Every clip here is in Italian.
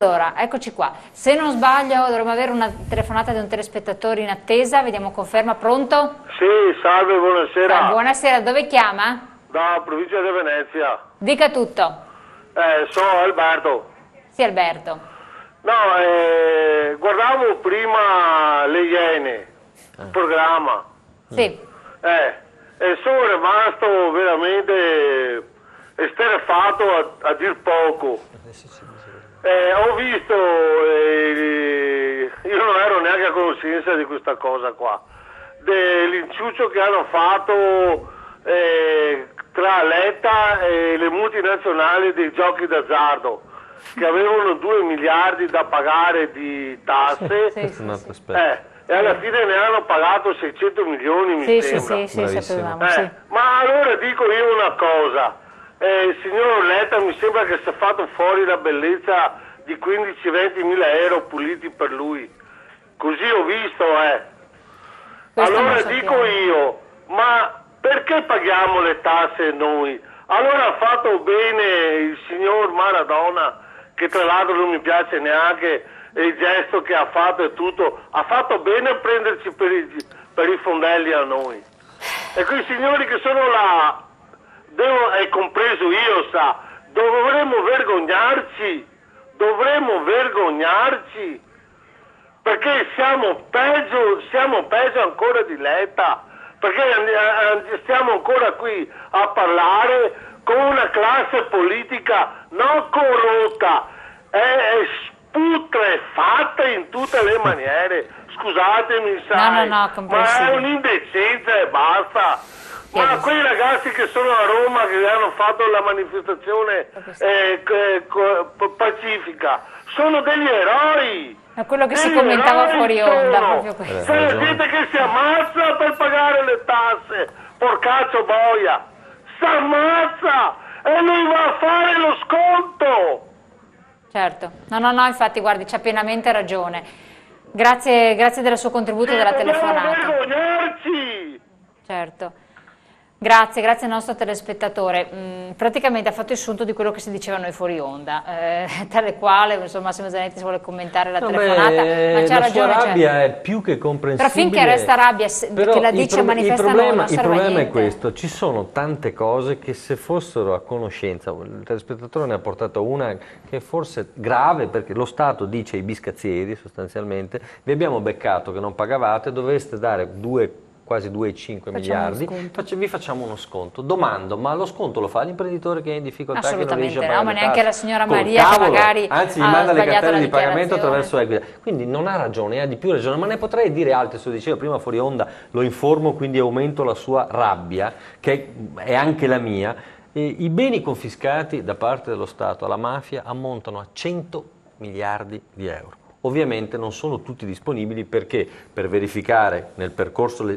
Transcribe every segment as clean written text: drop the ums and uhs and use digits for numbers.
Allora, eccoci qua. Se non sbaglio dovremmo avere una telefonata di un telespettatore in attesa, vediamo conferma. Pronto? Sì, salve, buonasera. Buonasera, dove chiama? Da provincia di Venezia. Dica tutto. Sono Alberto. Sì, Alberto. No, guardavo prima Le Iene, il programma. Sì. E sono rimasto veramente esterrefatto a dir poco. Ho visto, io non ero neanche a conoscenza di questa cosa qua, dell'inciuccio che hanno fatto tra Letta e le multinazionali dei giochi d'azzardo, che avevano 2 miliardi da pagare di tasse. Sì. E alla fine ne hanno pagato 600 milioni, mi sembra. Sì, sapevamo, sì. Ma allora dico io una cosa, il signor Letta mi sembra che si è fatto fuori la bellezza di 15-20 mila euro puliti per lui, così ho visto. Allora dico io, ma perché paghiamo le tasse noi? Allora ha fatto bene il signor Maradona, che tra l'altro non mi piace neanche il gesto che ha fatto e tutto, ha fatto bene a prenderci per i fondelli a noi. E quei signori che sono là, e compreso io, dovremmo vergognarci, perché siamo peggio ancora di Letta, perché stiamo ancora qui a parlare con una classe politica non corrotta, è putrefatta in tutte le maniere. Scusatemi, sai, no, ma è un'indecenza e basta. Ma quei ragazzi che sono a Roma, che hanno fatto la manifestazione pacifica, sono degli eroi. È quello che si commentava fuori onda, proprio questo. C'è la gente che si ammazza per pagare le tasse, porcaccio boia, si ammazza e lui va a fare lo sconto. Certo, no, infatti guardi, c'ha pienamente ragione. Grazie del suo contributo e della telefonata. Dobbiamo vergognarci! Certo. Grazie al nostro telespettatore. Praticamente ha fatto il sunto di quello che si diceva noi fuori onda, tale quale, insomma, Massimo Zanetti se vuole commentare la telefonata, ma c'ha ragione. La sua rabbia è più che comprensibile. Però finché resta rabbia, che la dice e manifesta non serve a niente. Il problema è questo, ci sono tante cose che se fossero a conoscenza, il telespettatore ne ha portato una che è forse grave, perché lo Stato dice ai biscazzieri sostanzialmente: vi abbiamo beccato che non pagavate, dovreste dare quasi 2,5 miliardi, vi facciamo uno sconto. Domando, ma lo sconto lo fa l'imprenditore che è in difficoltà, che non riesce a pagare? No, ma neanche la signora Maria che magari anzi gli manda le cartelle di pagamento attraverso Equita. Quindi non ha ragione, ha di più ragione, ma ne potrei dire altre. Se lo dicevo prima fuori onda, lo informo, quindi aumento la sua rabbia, che è anche la mia. I beni confiscati da parte dello Stato alla mafia ammontano a 100 miliardi di euro. Ovviamente non sono tutti disponibili, perché per verificare nel percorso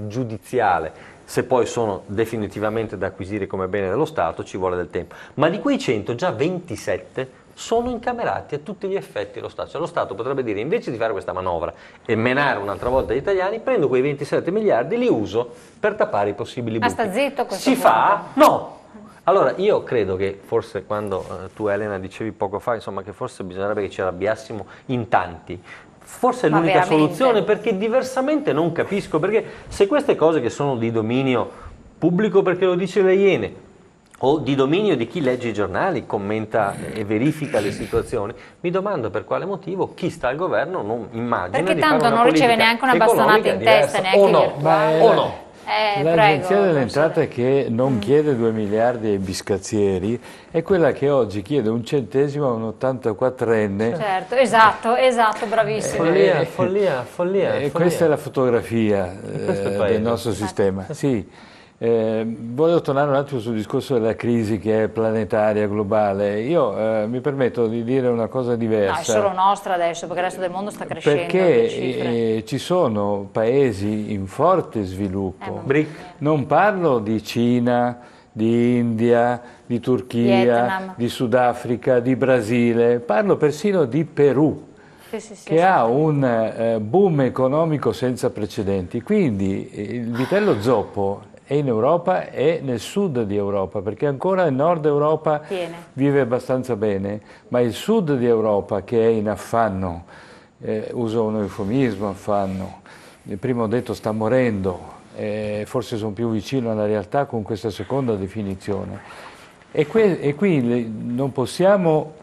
giudiziale se poi sono definitivamente da acquisire come bene dello Stato ci vuole del tempo. Ma di quei 100 già 27 sono incamerati a tutti gli effetti dello Stato. Cioè lo Stato potrebbe dire: invece di fare questa manovra e menare un'altra volta gli italiani, prendo quei 27 miliardi e li uso per tappare i possibili buchi. Ma sta zitto questo si fa? No! Allora, io credo che forse quando tu, Elena, dicevi poco fa, insomma, che forse bisognerebbe che ci arrabbiassimo in tanti, forse è l'unica soluzione, perché diversamente non capisco, perché se queste cose che sono di dominio pubblico, perché lo dice Le Iene, o di dominio di chi legge i giornali, commenta e verifica le situazioni, mi domando per quale motivo chi sta al governo non immagina perché di tanto fare una non riceve neanche una bastonata in testa, neanche virtuale. O no. L'Agenzia delle Entrate che non chiede 2 miliardi ai biscazzieri è quella che oggi chiede un centesimo a un 84enne. Certo, esatto, bravissimo. Follia. E questa è la fotografia del nostro sistema. Sì. Volevo tornare un attimo sul discorso della crisi che è planetaria, globale. Io mi permetto di dire una cosa diversa. No, è solo nostra adesso, perché il resto del mondo sta crescendo. Perché ci sono paesi in forte sviluppo. Non parlo di Cina, di India, di Turchia, Vietnam, di Sudafrica, di Brasile, parlo persino di Perù. Che ha un boom economico senza precedenti. Quindi il vitello zoppo e in Europa e nel sud di Europa, perché ancora il nord Europa vive abbastanza bene, ma il sud di Europa che è in affanno, uso un eufemismo, affanno, prima ho detto sta morendo, forse sono più vicino alla realtà con questa seconda definizione. E qui non possiamo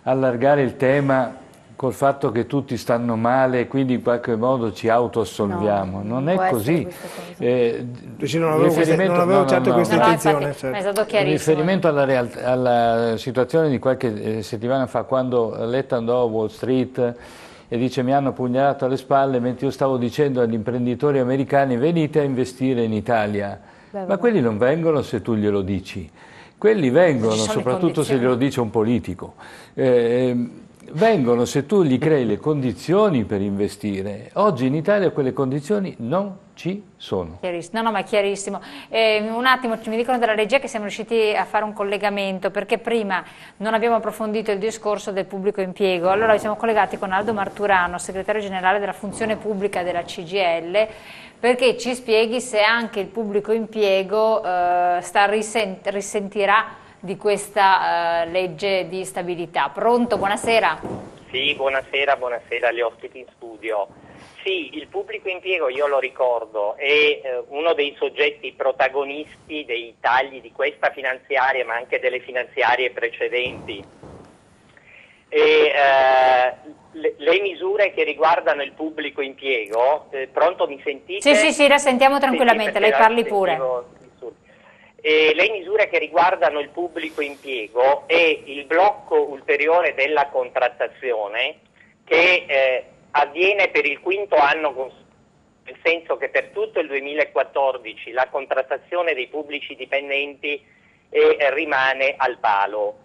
allargare il tema col fatto che tutti stanno male e quindi in qualche modo ci autoassolviamo. No, non è così. Non avevo certo questa intenzione. È stato chiarissimo. In riferimento alla situazione di qualche settimana fa, quando Letta andò a Wall Street e dice mi hanno pugnalato alle spalle mentre io stavo dicendo agli imprenditori americani venite a investire in Italia. Ma quelli non vengono se tu glielo dici. Quelli vengono soprattutto se glielo dice un politico. Vengono se tu gli crei le condizioni per investire. Oggi in Italia quelle condizioni non ci sono. No, ma è chiarissimo. Un attimo, mi dicono dalla regia che siamo riusciti a fare un collegamento, perché prima non abbiamo approfondito il discorso del pubblico impiego. Allora siamo collegati con Aldo Marturano, segretario generale della funzione pubblica della CGIL, perché ci spieghi se anche il pubblico impiego risentirà di questa legge di stabilità. Pronto? Buonasera. Sì, buonasera agli ospiti in studio. Sì, il pubblico impiego, io lo ricordo, è uno dei soggetti protagonisti dei tagli di questa finanziaria, ma anche delle finanziarie precedenti. E le misure che riguardano il pubblico impiego, pronto, mi sentite? Sì, la sentiamo tranquillamente, lei parli pure. Le misure che riguardano il pubblico impiego e il blocco ulteriore della contrattazione che avviene per il quinto anno, nel senso che per tutto il 2014 la contrattazione dei pubblici dipendenti rimane al palo.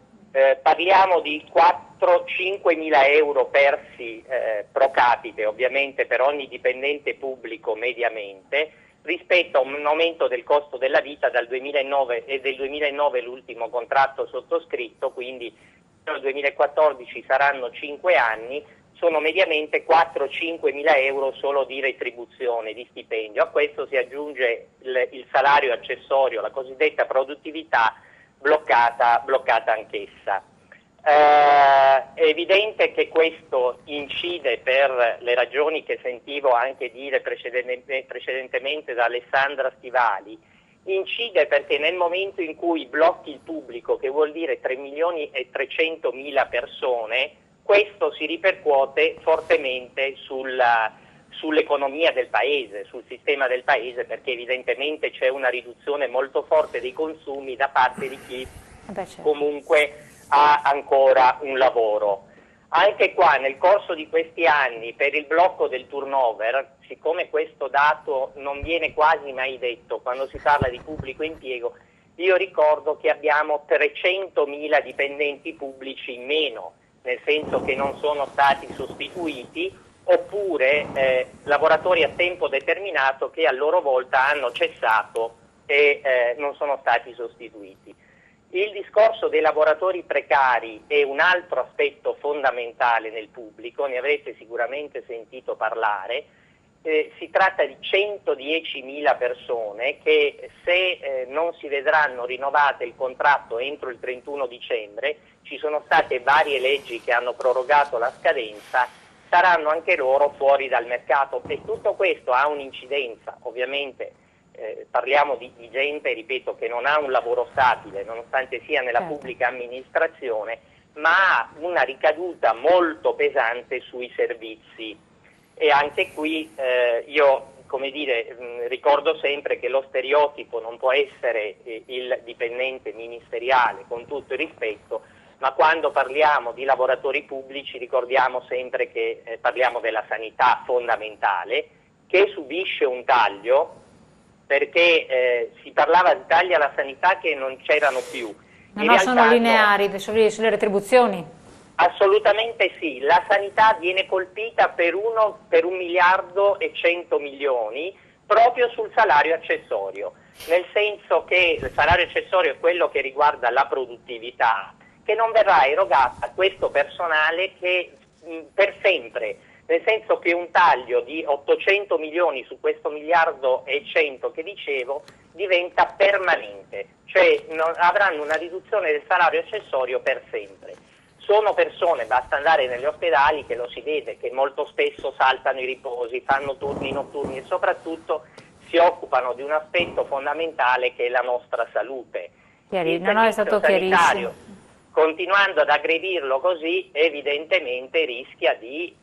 Parliamo di 4-5 mila euro persi pro capite, ovviamente per ogni dipendente pubblico mediamente, rispetto a un aumento del costo della vita dal 2009 e del 2009 l'ultimo contratto sottoscritto, quindi nel 2014 saranno 5 anni, sono mediamente 4-5 mila euro solo di retribuzione, di stipendio. A questo si aggiunge il salario accessorio, la cosiddetta produttività bloccata anch'essa. È evidente che questo incide, per le ragioni che sentivo anche dire precedentemente da Alessandra Stivali, incide perché nel momento in cui blocchi il pubblico, che vuol dire 3 milioni e 300 mila persone, questo si ripercuote fortemente sull'economia del paese, sul sistema del paese, perché evidentemente c'è una riduzione molto forte dei consumi da parte di chi comunque ha ancora un lavoro. Anche qua nel corso di questi anni per il blocco del turnover, siccome questo dato non viene quasi mai detto quando si parla di pubblico impiego, io ricordo che abbiamo 300.000 dipendenti pubblici in meno, nel senso che non sono stati sostituiti, oppure lavoratori a tempo determinato che a loro volta hanno cessato e non sono stati sostituiti. Il discorso dei lavoratori precari è un altro aspetto fondamentale nel pubblico, ne avrete sicuramente sentito parlare. Si tratta di 110.000 persone che se non si vedranno rinnovate il contratto entro il 31 dicembre, ci sono state varie leggi che hanno prorogato la scadenza, saranno anche loro fuori dal mercato, e tutto questo ha un'incidenza, ovviamente. Parliamo di gente, ripeto, che non ha un lavoro stabile, nonostante sia nella pubblica amministrazione, ma ha una ricaduta molto pesante sui servizi. E anche qui io, come dire, ricordo sempre che lo stereotipo non può essere il dipendente ministeriale, con tutto il rispetto, ma quando parliamo di lavoratori pubblici ricordiamo sempre che parliamo della sanità fondamentale, che subisce un taglio, perché si parlava di tagli alla sanità che non c'erano più. No, sono lineari sulle retribuzioni. Assolutamente sì, la sanità viene colpita per 1 miliardo e 100 milioni proprio sul salario accessorio, nel senso che il salario accessorio è quello che riguarda la produttività, che non verrà erogata a questo personale che per sempre, nel senso che un taglio di 800 milioni su questo miliardo e 100 che dicevo diventa permanente, cioè avranno una riduzione del salario accessorio per sempre. Sono persone, basta andare negli ospedali che lo si vede, che molto spesso saltano i riposi, fanno turni notturni e soprattutto si occupano di un aspetto fondamentale che è la nostra salute. Il no, è stato chiarissimo. Continuando ad aggredirlo così, evidentemente rischia di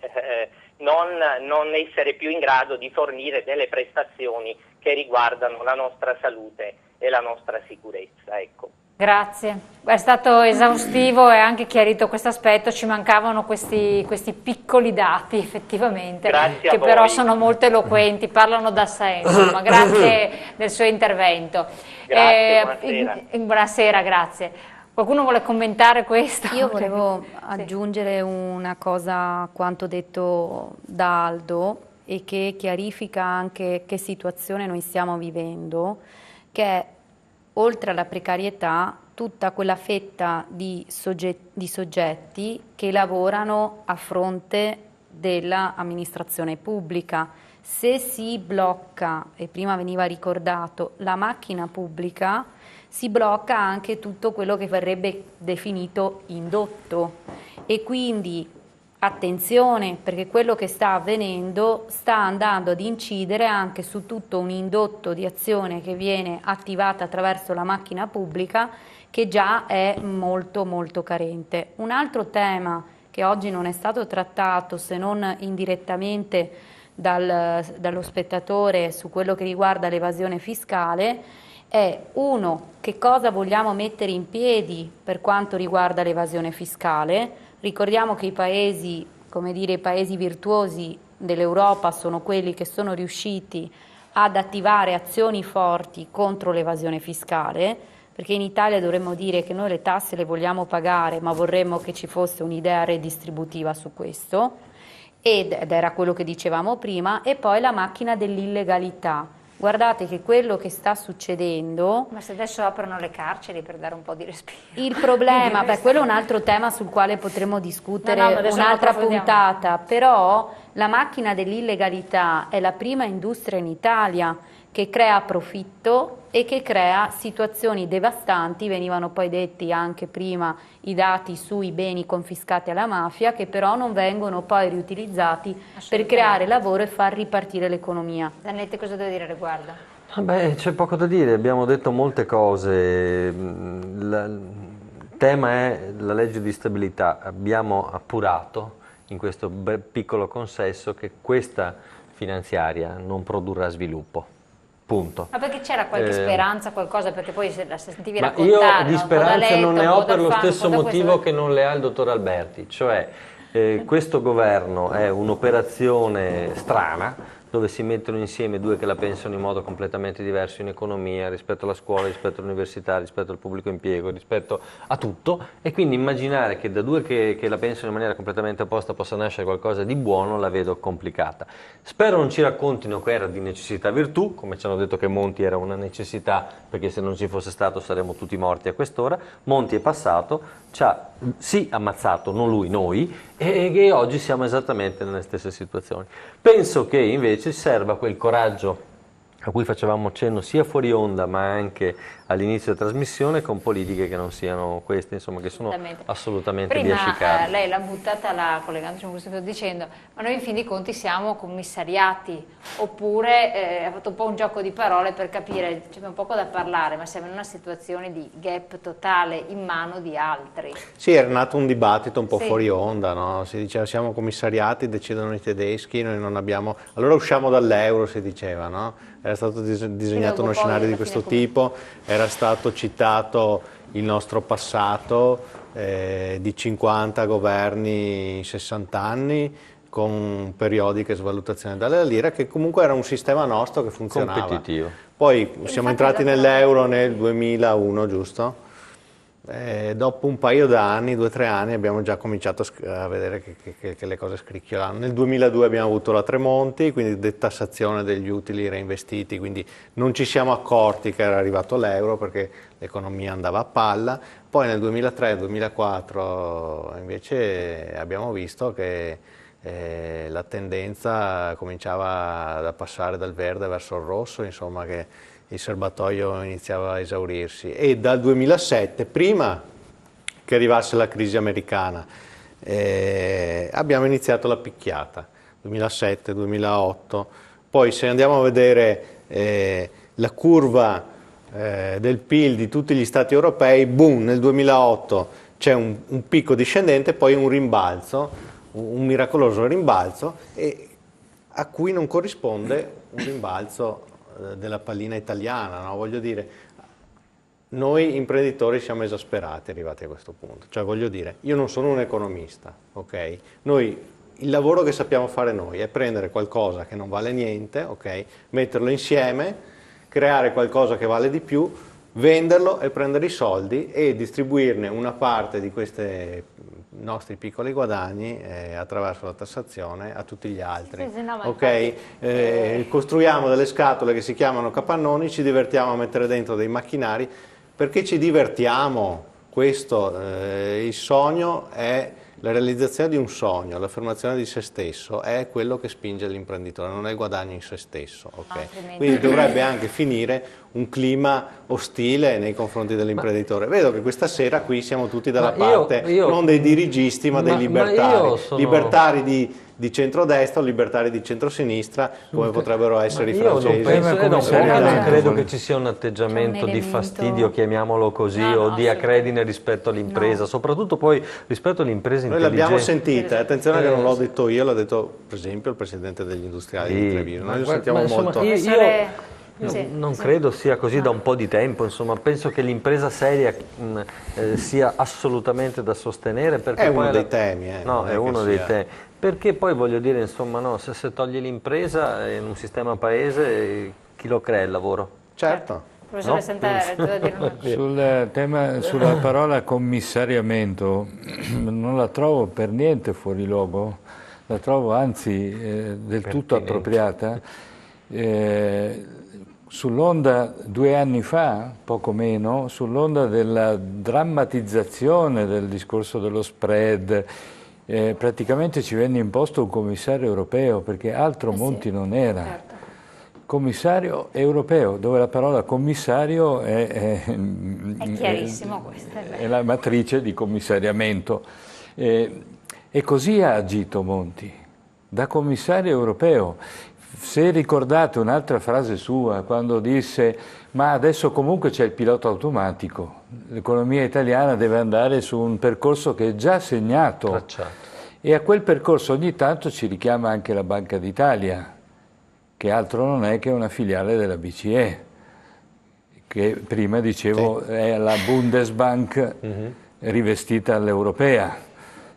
non essere più in grado di fornire delle prestazioni che riguardano la nostra salute e la nostra sicurezza. Ecco. Grazie, è stato esaustivo e anche chiarito questo aspetto, ci mancavano questi piccoli dati effettivamente, che però sono molto eloquenti, parlano da sé, insomma, grazie del suo intervento. Grazie, buonasera. Buonasera, grazie. Qualcuno vuole commentare questo? Io volevo aggiungere una cosa a quanto detto da Aldo e che chiarifica anche che situazione noi stiamo vivendo, che è oltre alla precarietà tutta quella fetta di soggetti che lavorano a fronte dell'amministrazione pubblica. Se si blocca, e prima veniva ricordato, la macchina pubblica, si blocca anche tutto quello che verrebbe definito indotto e quindi attenzione, perché quello che sta avvenendo sta andando ad incidere anche su tutto un indotto di azione che viene attivata attraverso la macchina pubblica, che già è molto molto carente. Un altro tema che oggi non è stato trattato, se non indirettamente dallo spettatore, su quello che riguarda l'evasione fiscale, è uno, che cosa vogliamo mettere in piedi per quanto riguarda l'evasione fiscale. Ricordiamo che i paesi, come dire, i paesi virtuosi dell'Europa sono quelli che sono riusciti ad attivare azioni forti contro l'evasione fiscale, perché in Italia dovremmo dire che noi le tasse le vogliamo pagare, ma vorremmo che ci fosse un'idea redistributiva su questo, ed era quello che dicevamo prima, e poi la macchina dell'illegalità. Guardate che quello che sta succedendo... Ma se adesso aprono le carceri per dare un po' di respiro... Il problema, quello è un altro tema sul quale potremmo discutere un'altra puntata, però la macchina dell'illegalità è la prima industria in Italia che crea profitto e che crea situazioni devastanti. Venivano poi detti anche prima i dati sui beni confiscati alla mafia, che però non vengono poi riutilizzati per creare lavoro e far ripartire l'economia. Zanetti, cosa deve dire riguardo? Beh, c'è poco da dire, abbiamo detto molte cose. Il tema è la legge di stabilità. Abbiamo appurato in questo piccolo consesso che questa finanziaria non produrrà sviluppo. Punto. Ma perché c'era qualche speranza, qualcosa, perché poi se la sentivi raccontare... Ma io di speranza non ne ho per lo stesso motivo che non le ha il dottor Alberti, cioè questo governo è un'operazione strana, dove si mettono insieme due che la pensano in modo completamente diverso in economia, rispetto alla scuola, rispetto all'università, rispetto al pubblico impiego, rispetto a tutto, e quindi immaginare che da due che la pensano in maniera completamente opposta possa nascere qualcosa di buono la vedo complicata. Spero non ci raccontino che era di necessità virtù, come ci hanno detto che Monti era una necessità, perché se non ci fosse stato saremmo tutti morti a quest'ora. Monti è passato, ci ha sì ammazzato, non lui, noi, e che oggi siamo esattamente nelle stesse situazioni. Penso che invece serva quel coraggio a cui facevamo cenno sia fuori onda ma anche all'inizio della trasmissione, con politiche che non siano queste, insomma, che sono assolutamente biascicate. Prima lei l'ha buttata là, collegandoci con questo che sto dicendo, ma noi in fin dei conti siamo commissariati, oppure ha fatto un po' un gioco di parole per capire, c'è un poco da parlare, ma siamo in una situazione di gap totale in mano di altri. Sì, era nato un dibattito un po' fuori onda, no? Si diceva siamo commissariati, decidono i tedeschi, noi non abbiamo... Allora usciamo dall'euro, si diceva, no? Era stato disegnato uno scenario di questo tipo, era stato citato il nostro passato di 50 governi in 60 anni, con periodiche svalutazioni della lira, che comunque era un sistema nostro che funzionava. Competitivo. Poi siamo entrati nell'euro nel 2001, giusto? Dopo un paio d'anni, 2 o 3 anni, abbiamo già cominciato a vedere che le cose scricchiolano. Nel 2002 abbiamo avuto la Tremonti, quindi detassazione degli utili reinvestiti, quindi non ci siamo accorti che era arrivato l'euro perché l'economia andava a palla. Poi nel 2003-2004 invece abbiamo visto che la tendenza cominciava a passare dal verde verso il rosso, insomma, che il serbatoio iniziava a esaurirsi, e dal 2007, prima che arrivasse la crisi americana, abbiamo iniziato la picchiata, 2007, 2008, poi se andiamo a vedere la curva del PIL di tutti gli stati europei, boom, nel 2008 c'è un picco discendente, poi un rimbalzo, un miracoloso rimbalzo, e a cui non corrisponde un rimbalzo della pallina italiana, no? Voglio dire, noi imprenditori siamo esasperati arrivati a questo punto, cioè voglio dire, io non sono un economista, ok? Il lavoro che sappiamo fare noi è prendere qualcosa che non vale niente, ok? Metterlo insieme, creare qualcosa che vale di più, venderlo e prendere i soldi e distribuirne una parte di questi nostri piccoli guadagni attraverso la tassazione a tutti gli altri. Sì, no, ok? Costruiamo delle scatole che si chiamano capannoni, ci divertiamo a mettere dentro dei macchinari perché ci divertiamo. Questo, il sogno è la realizzazione di un sogno, l'affermazione di se stesso è quello che spinge l'imprenditore, non è il guadagno in se stesso. Okay? Quindi dovrebbe anche finire un clima ostile nei confronti dell'imprenditore. Vedo che questa sera qui siamo tutti dalla parte non dei dirigisti ma dei libertari, libertari di centrodestra o libertari di centrosinistra, come potrebbero essere i francesi. Non credo che ci sia un atteggiamento di fastidio, chiamiamolo così, o di acredine rispetto all'impresa, soprattutto poi rispetto all'impresa intelligente. Noi l'abbiamo sentita, attenzione che non l'ho detto io, l'ha detto per esempio il presidente degli industriali di Treviso. Noi lo sentiamo molto. Non credo sia così da un po' di tempo, insomma, penso che l'impresa seria sia assolutamente da sostenere. Perché è uno dei temi. No, è uno dei temi. Perché poi voglio dire, insomma, no, se togli l'impresa in un sistema paese, chi lo crea il lavoro? Certo. Professore Santarelli, sulla parola commissariamento, non la trovo per niente fuori luogo, la trovo anzi del tutto appropriata. Sull'onda 2 anni fa, poco meno, sull'onda della drammatizzazione del discorso dello spread, praticamente ci venne imposto un commissario europeo, perché altro Monti non era. Certo. Commissario europeo, dove la parola commissario è chiarissimo, questa è la matrice di commissariamento. E così ha agito Monti, da commissario europeo. Se ricordate un'altra frase sua, quando disse ma adesso comunque c'è il pilota automatico, l'economia italiana deve andare su un percorso che è già segnato. Tracciato. E a quel percorso ogni tanto ci richiama anche la Banca d'Italia, che altro non è che una filiale della BCE, che prima dicevo è la Bundesbank rivestita all'europea.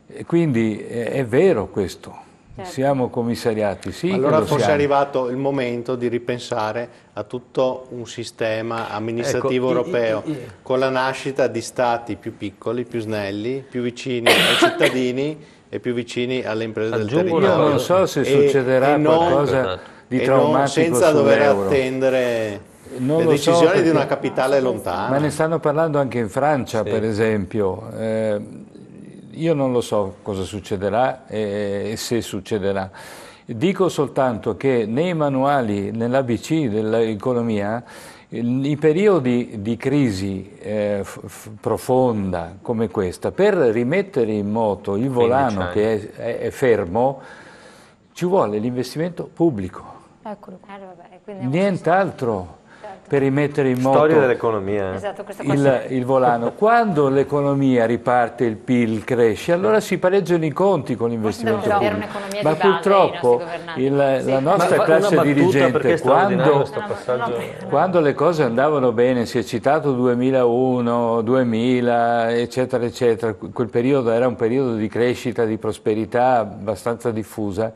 E quindi è vero questo. Certo. Siamo commissariati, sì. Allora forse è arrivato il momento di ripensare a tutto un sistema amministrativo europeo, con la nascita di stati più piccoli, più snelli, più vicini ai cittadini e più vicini alle imprese del territorio. Io non so se succederà qualcosa di traumatico senza dover attendere le decisioni di una capitale lontana. Ma ne stanno parlando anche in Francia, per esempio. Io non lo so cosa succederà e se succederà. Dico soltanto che nei manuali, nell'ABC dell'economia, i periodi di crisi profonda come questa, per rimettere in moto il volano che è fermo, ci vuole l'investimento pubblico. Eccolo. Nient'altro. Per rimettere in moto storia dell'economia. Esatto, il volano. Quando l'economia riparte, il PIL cresce, allora si pareggiano i conti con l'investimento pubblico. Ma purtroppo la nostra classe dirigente, quando le cose andavano bene, si è citato 2001, 2000, eccetera, eccetera, quel periodo era un periodo di crescita, di prosperità abbastanza diffusa,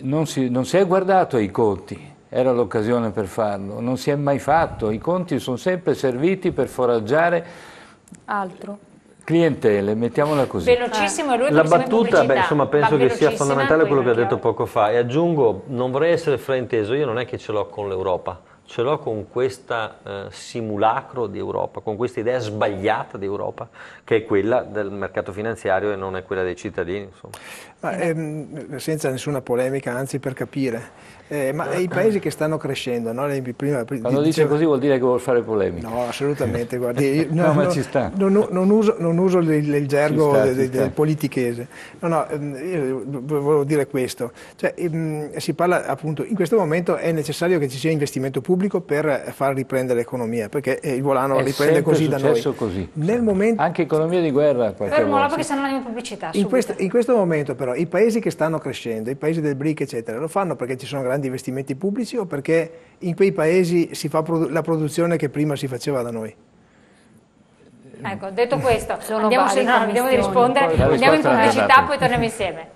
non si è guardato ai conti. Era l'occasione per farlo, non si è mai fatto, i conti sono sempre serviti per foraggiare altro. Clientele, mettiamola così. Velocissimo, e lui la battuta, penso che sia fondamentale quello che ha detto poco fa, e aggiungo, non vorrei essere frainteso, io non è che ce l'ho con l'Europa, Ce l'ho con questa simulacro di Europa, con questa idea sbagliata di Europa, che è quella del mercato finanziario e non è quella dei cittadini. Ma, senza nessuna polemica, anzi per capire. Ma i paesi che stanno crescendo, no? Quando dice così vuol dire che vuol fare polemica. No, assolutamente, guardi, ma ci sta. Non uso il gergo del politichese. Io volevo dire questo. Cioè, si parla appunto, in questo momento è necessario che ci sia investimento pubblico per far riprendere l'economia, perché il volano riprende così da noi. Così. Nel momento... Anche economia di guerra. Fermola perché se non andiamo in pubblicità. In questo momento però i paesi che stanno crescendo, i paesi del BRIC eccetera, lo fanno perché ci sono grandi investimenti pubblici o perché in quei paesi si fa la produzione che prima si faceva da noi? Ecco, detto questo, andiamo di rispondere, andiamo in pubblicità, poi torniamo insieme.